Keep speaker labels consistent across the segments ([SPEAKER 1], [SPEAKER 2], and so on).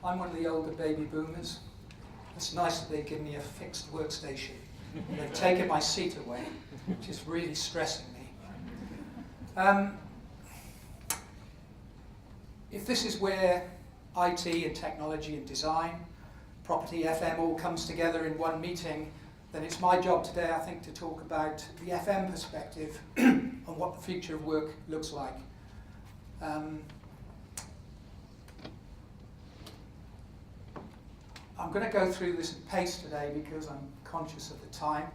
[SPEAKER 1] I'm one of the older baby boomers. It's nice that they've given me a fixed workstation. They've taken my seat away, which is really stressing me. If this is where IT and technology and design, property, FM all comes together in one meeting, then it's my job today, I think, to talk about the FM perspective on what the future of work looks like. I'm going to go through this at pace today because I'm conscious of the time.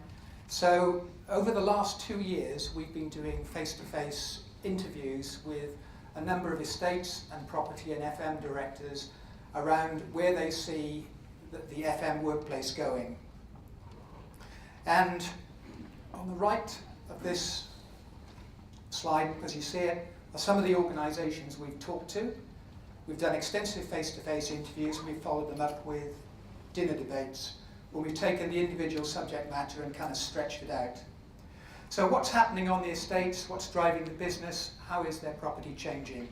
[SPEAKER 1] So over the last 2 years, we've been doing face-to-face interviews with a number of estates and property and FM directors around where they see the FM workplace going. And on the right of this slide, as you see it, are some of the organisations we've talked to. We've done extensive face-to-face interviews, and we've followed them up with dinner debates, where we've taken the individual subject matter and kind of stretched it out. So what's happening on the estates? What's driving the business? How is their property changing?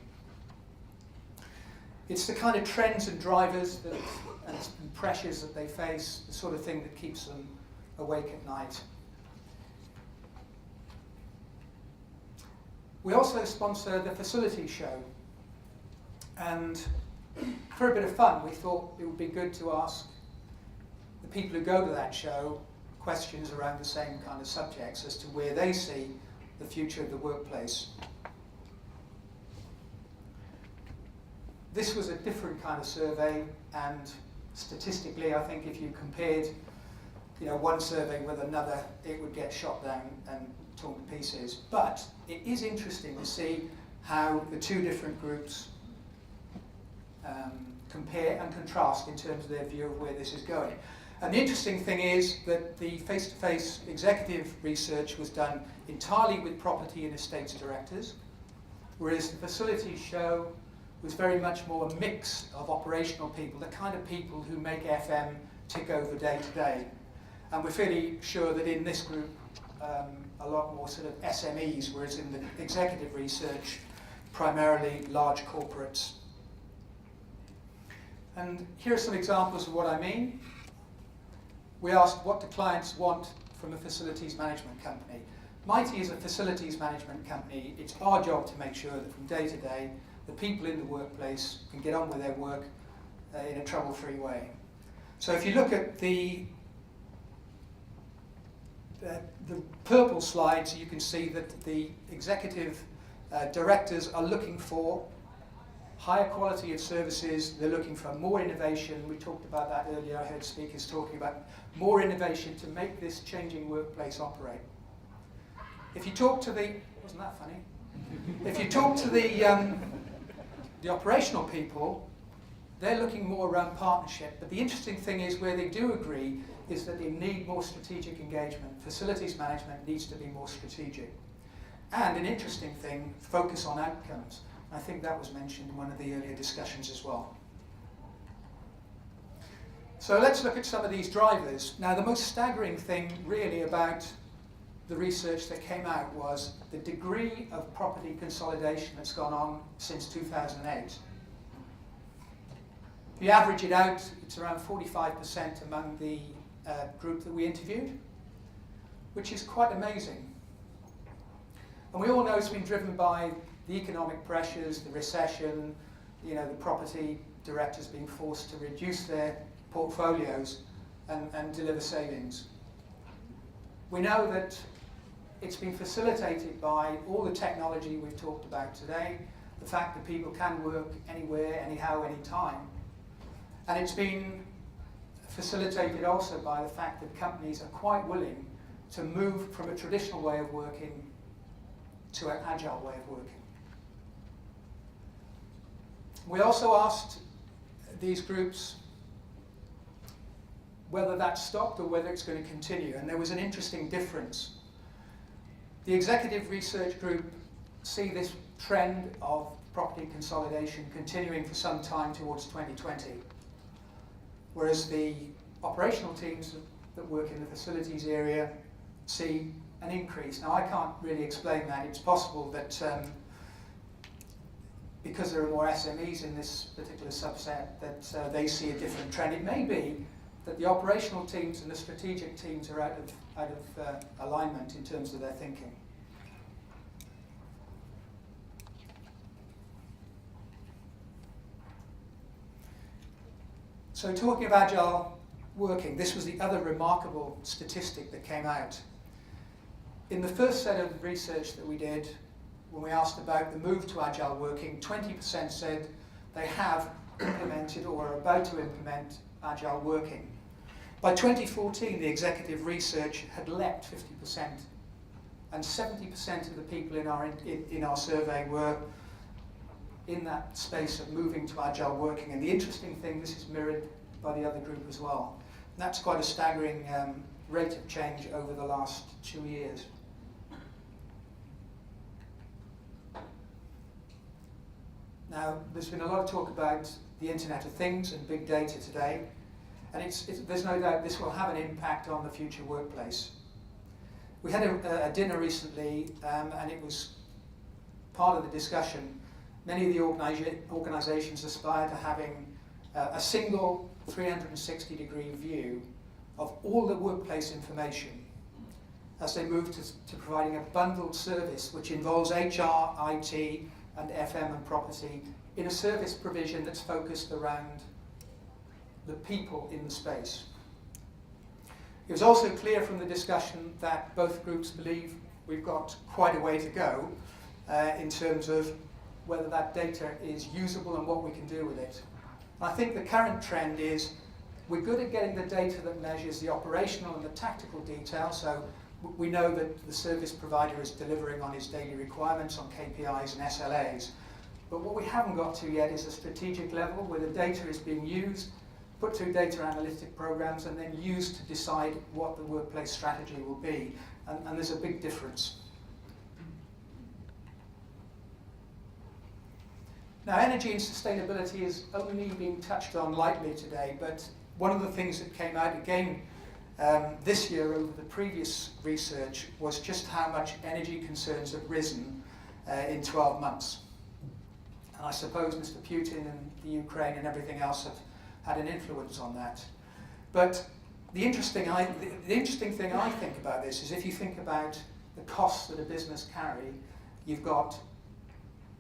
[SPEAKER 1] It's the kind of trends and drivers that, and pressures that they face, the sort of thing that keeps them awake at night. We also sponsor the facility show, and for a bit of fun we thought it would be good to ask the people who go to that show questions around the same kind of subjects as to where they see the future of the workplace. This was a different kind of survey, and statistically I think if you compared one survey with another, it would get shot down and torn to pieces. But it is interesting to see how the two different groups compare and contrast in terms of their view of where this is going. And the interesting thing is that the face-to-face executive research was done entirely with property and estates directors, whereas the facilities show was very much more a mix of operational people, the kind of people who make FM tick over day to day. And we're fairly sure that in this group, a lot more sort of SMEs, whereas in the executive research, primarily large corporates. And here are some examples of what I mean. We asked, what do clients want from a facilities management company? Mitie is a facilities management company. It's our job to make sure that from day to day, the people in the workplace can get on with their work in a trouble-free way. So if you look at the purple slides, you can see that the executive directors are looking for higher quality of services. They're looking for more innovation. We talked about that earlier. I heard speakers talking about more innovation to make this changing workplace operate. If you talk to the, wasn't that funny? If you talk to the operational people, they're looking more around partnership. But the interesting thing is, where they do agree is that they need more strategic engagement. Facilities management needs to be more strategic. And an interesting thing, focus on outcomes. I think that was mentioned in one of the earlier discussions as well. So let's look at some of these drivers. Now, the most staggering thing really about the research that came out was the degree of property consolidation that's gone on since 2008. If you average it out, it's around 45% among the group that we interviewed, which is quite amazing. And we all know it's been driven by the economic pressures, the recession, the property directors being forced to reduce their portfolios and deliver savings. We know that it's been facilitated by all the technology we've talked about today, the fact that people can work anywhere, anyhow, anytime. And it's been facilitated also by the fact that companies are quite willing to move from a traditional way of working to an agile way of working. We also asked these groups whether that stopped or whether it's going to continue, and there was an interesting difference. The executive research group see this trend of property consolidation continuing for some time towards 2020, whereas the operational teams that work in the facilities area see an increase. Now, I can't really explain that. It's possible that because there are more SMEs in this particular subset, that they see a different trend. It may be that the operational teams and the strategic teams are out of alignment in terms of their thinking. So talking of agile working, this was the other remarkable statistic that came out. In the first set of research that we did, when we asked about the move to agile working, 20% said they have implemented or are about to implement agile working. By 2014, the executive research had leapt 50%, and 70% of the people in our survey were in that space of moving to agile working. And the interesting thing, this is mirrored by the other group as well. And that's quite a staggering rate of change over the last 2 years. Now, there's been a lot of talk about the Internet of Things and big data today, and there's no doubt this will have an impact on the future workplace. We had a dinner recently, and it was part of the discussion. Many of the organisations aspire to having a single 360-degree view of all the workplace information as they move to providing a bundled service which involves HR, IT, and FM and property in a service provision that's focused around the people in the space. It was also clear from the discussion that both groups believe we've got quite a way to go in terms of whether that data is usable and what we can do with it. And I think the current trend is we're good at getting the data that measures the operational and the tactical detail, so we know that the service provider is delivering on his daily requirements on KPIs and SLAs. But what we haven't got to yet is a strategic level where the data is being used, put through data analytic programs, and then used to decide what the workplace strategy will be. And there's a big difference. Now, energy and sustainability is only being touched on lightly today, but one of the things that came out again this year over the previous research was just how much energy concerns have risen in 12 months. And I suppose Mr. Putin and the Ukraine and everything else have had an influence on that. But the interesting thing I think about this is if you think about the costs that a business carry, you've got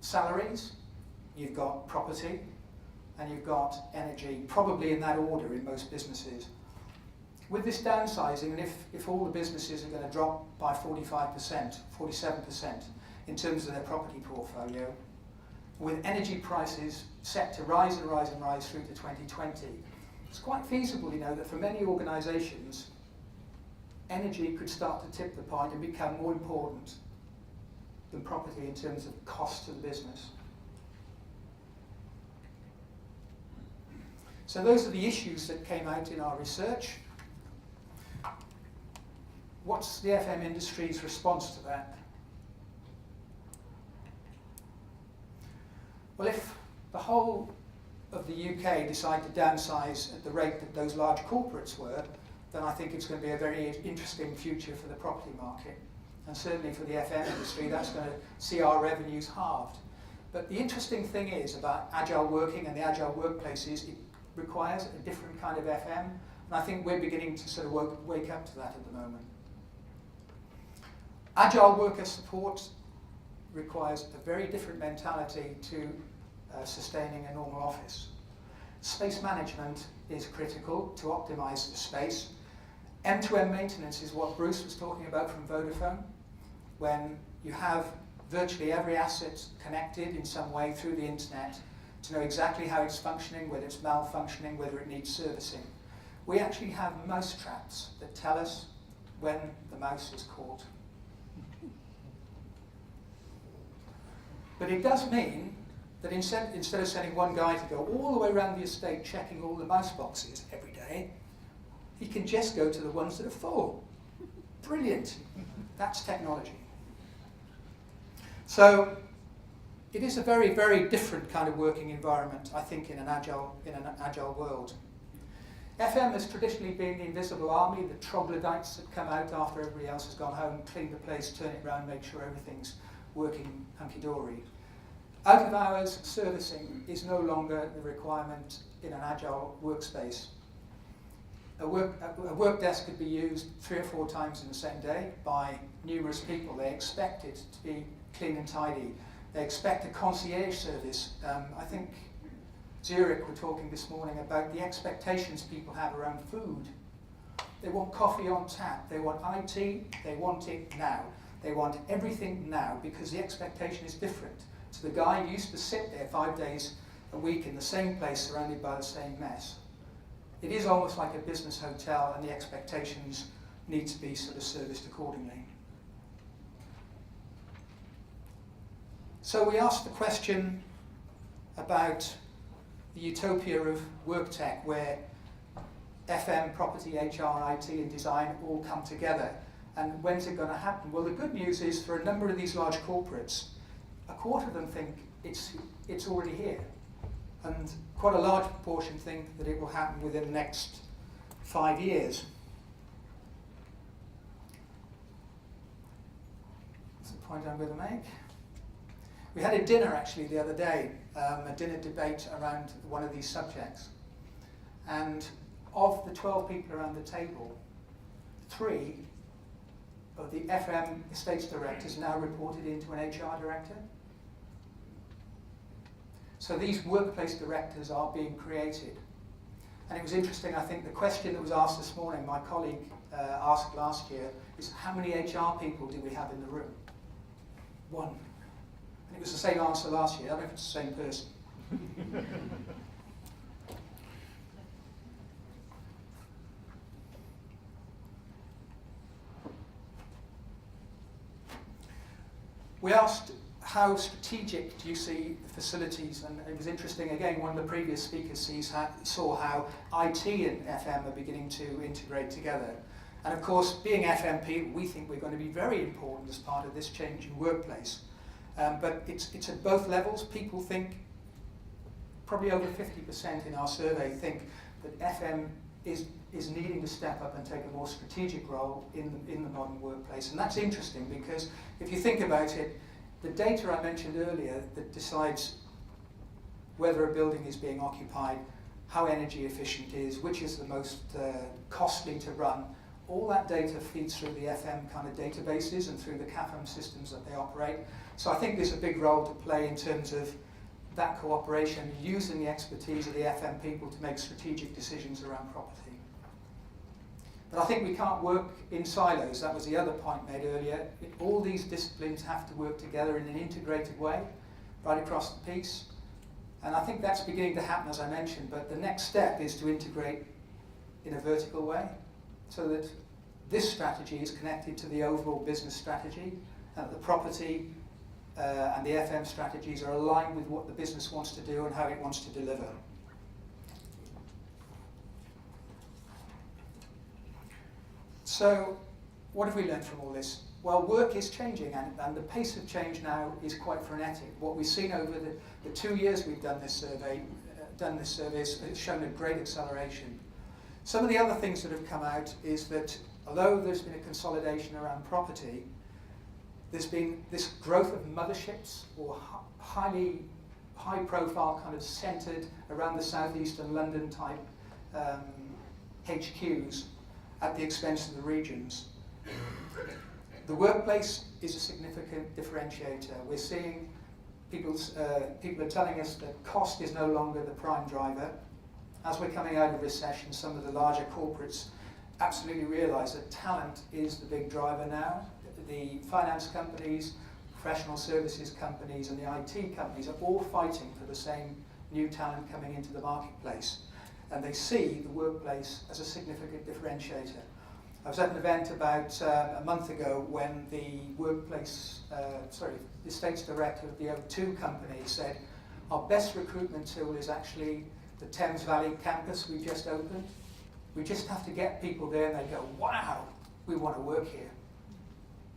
[SPEAKER 1] salaries, you've got property, and you've got energy, probably in that order in most businesses. With this downsizing, and if all the businesses are going to drop by 45%, 47% in terms of their property portfolio, with energy prices set to rise and rise and rise through to 2020, it's quite feasible, that for many organisations, energy could start to tip the point and become more important than property in terms of cost to the business. So those are the issues that came out in our research. What's the FM industry's response to that? Well, if the whole of the UK decide to downsize at the rate that those large corporates were, then I think it's going to be a very interesting future for the property market. And certainly for the FM industry, that's going to see our revenues halved. But the interesting thing is about agile working and the agile workplaces, it requires a different kind of FM, and I think we're beginning to sort of wake up to that at the moment. Agile worker support requires a very different mentality to sustaining a normal office. Space management is critical to optimize the space. M2M maintenance is what Bruce was talking about from Vodafone, when you have virtually every asset connected in some way through the internet to know exactly how it's functioning, whether it's malfunctioning, whether it needs servicing. We actually have mouse traps that tell us when the mouse is caught. But it does mean that instead of sending one guy to go all the way around the estate checking all the mouse boxes every day, he can just go to the ones that are full. Brilliant. That's technology. So it is a very, very different kind of working environment, I think, in an agile world. FM has traditionally been the invisible army, the troglodytes that come out after everybody else has gone home, clean the place, turn it around, make sure everything's working hunky-dory. Out-of-hours servicing is no longer the requirement in an agile workspace. A work desk could be used 3 or 4 times in the same day by numerous people. They expect it to be clean and tidy. They expect a concierge service. I think Zurich were talking this morning about the expectations people have around food. They want coffee on tap. They want IT. They want it now. They want everything now because the expectation is different to the guy who used to sit there 5 days a week in the same place surrounded by the same mess. It is almost like a business hotel, and the expectations need to be sort of serviced accordingly. So we asked the question about the utopia of Worktech, where FM, property, HR, IT and design all come together. And when's it going to happen? Well, the good news is for a number of these large corporates, a quarter of them think it's already here. And quite a large proportion think that it will happen within the next 5 years. That's the point I'm going to make. We had a dinner actually the other day, a dinner debate around one of these subjects. And of the 12 people around the table, 3 of the FM estates directors now reported into an HR director. So these workplace directors are being created. And it was interesting, I think the question that was asked this morning, my colleague asked last year, is how many HR people do we have in the room? 1. And it was the same answer last year. I don't know if it's the same person. We asked, how strategic do you see the facilities? And it was interesting, again, one of the previous speakers saw how IT and FM are beginning to integrate together. And of course, being FM people, we think we're going to be very important as part of this changing workplace. But it's at both levels. People think, probably over 50% in our survey think that FM is needing to step up and take a more strategic role in the modern workplace. And that's interesting because if you think about it, the data I mentioned earlier that decides whether a building is being occupied, how energy efficient it is, which is the most costly to run, all that data feeds through the FM kind of databases and through the CAFM systems that they operate. So I think there's a big role to play in terms of that cooperation, using the expertise of the FM people to make strategic decisions around property. But I think we can't work in silos. That was the other point made earlier. All these disciplines have to work together in an integrated way, right across the piece. And I think that's beginning to happen, as I mentioned, but the next step is to integrate in a vertical way, so that this strategy is connected to the overall business strategy, and the property and the FM strategies are aligned with what the business wants to do and how it wants to deliver. So, what have we learned from all this? Well, work is changing, and the pace of change now is quite frenetic. What we've seen over the 2 years we've done this survey has shown a great acceleration. Some of the other things that have come out is that although there's been a consolidation around property, there's been this growth of motherships or high-profile kind of centred around the southeastern London type HQs at the expense of the regions. The workplace is a significant differentiator. We're seeing people are telling us that cost is no longer the prime driver. As we're coming out of recession, some of the larger corporates absolutely realise that talent is the big driver now. The finance companies, professional services companies and the IT companies are all fighting for the same new talent coming into the marketplace. And they see the workplace as a significant differentiator. I was at an event about a month ago when the the estates director of the O2 company said, our best recruitment tool is actually the Thames Valley campus we just opened. We just have to get people there and they go, wow, we want to work here.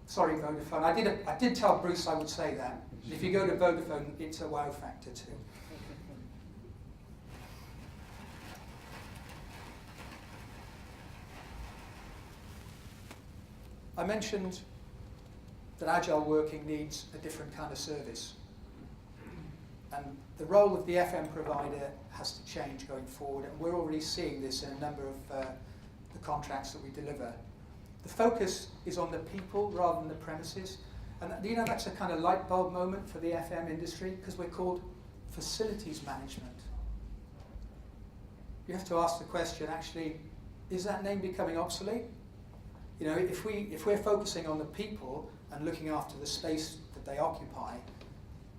[SPEAKER 1] Sorry, Vodafone. I did tell Bruce I would say that. If you go to Vodafone, it's a wow factor too. I mentioned that agile working needs a different kind of service. And the role of the FM provider has to change going forward, and we're already seeing this in a number of the contracts that we deliver. The focus is on the people rather than the premises, and you know, that's a kind of light bulb moment for the FM industry, because we're called facilities management. You have to ask the question, actually, is that name becoming obsolete? You know, if we're focusing on the people and looking after the space that they occupy,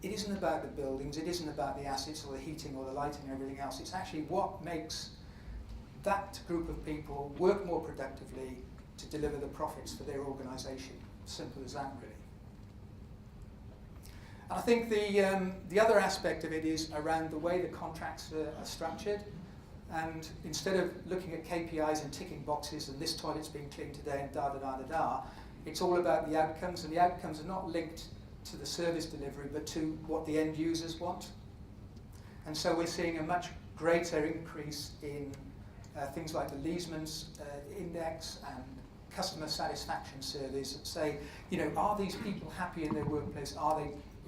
[SPEAKER 1] it isn't about the buildings, it isn't about the assets or the heating or the lighting and everything else. It's actually what makes that group of people work more productively to deliver the profits for their organisation. Simple as that, really. And I think the other aspect of it is around the way the contracts are structured. And instead of looking at KPIs and ticking boxes and this toilet's being cleaned today and da-da-da-da-da, it's all about the outcomes, and the outcomes are not linked to the service delivery but to what the end users want. And so we're seeing a much greater increase in things like the Leesman's index and customer satisfaction surveys that say, you know, are these people happy in their workplace?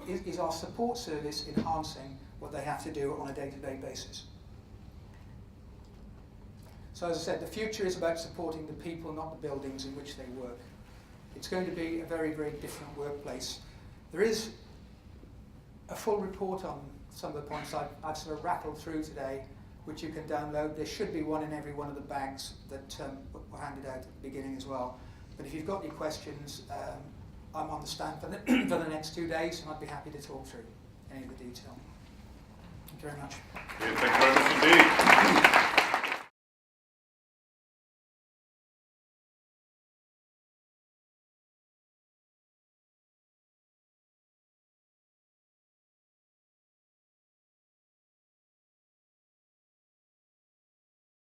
[SPEAKER 1] Is our support service enhancing what they have to do on a day-to-day basis? So as I said, the future is about supporting the people, not the buildings in which they work. It's going to be a very, very different workplace. There is a full report on some of the points I've sort of rattled through today, which you can download. There should be one in every one of the bags that were handed out at the beginning as well. But if you've got any questions, I'm on the stand for the next 2 days, and I'd be happy to talk through any of the detail. Thank you very much.
[SPEAKER 2] Yeah, thank you very much indeed.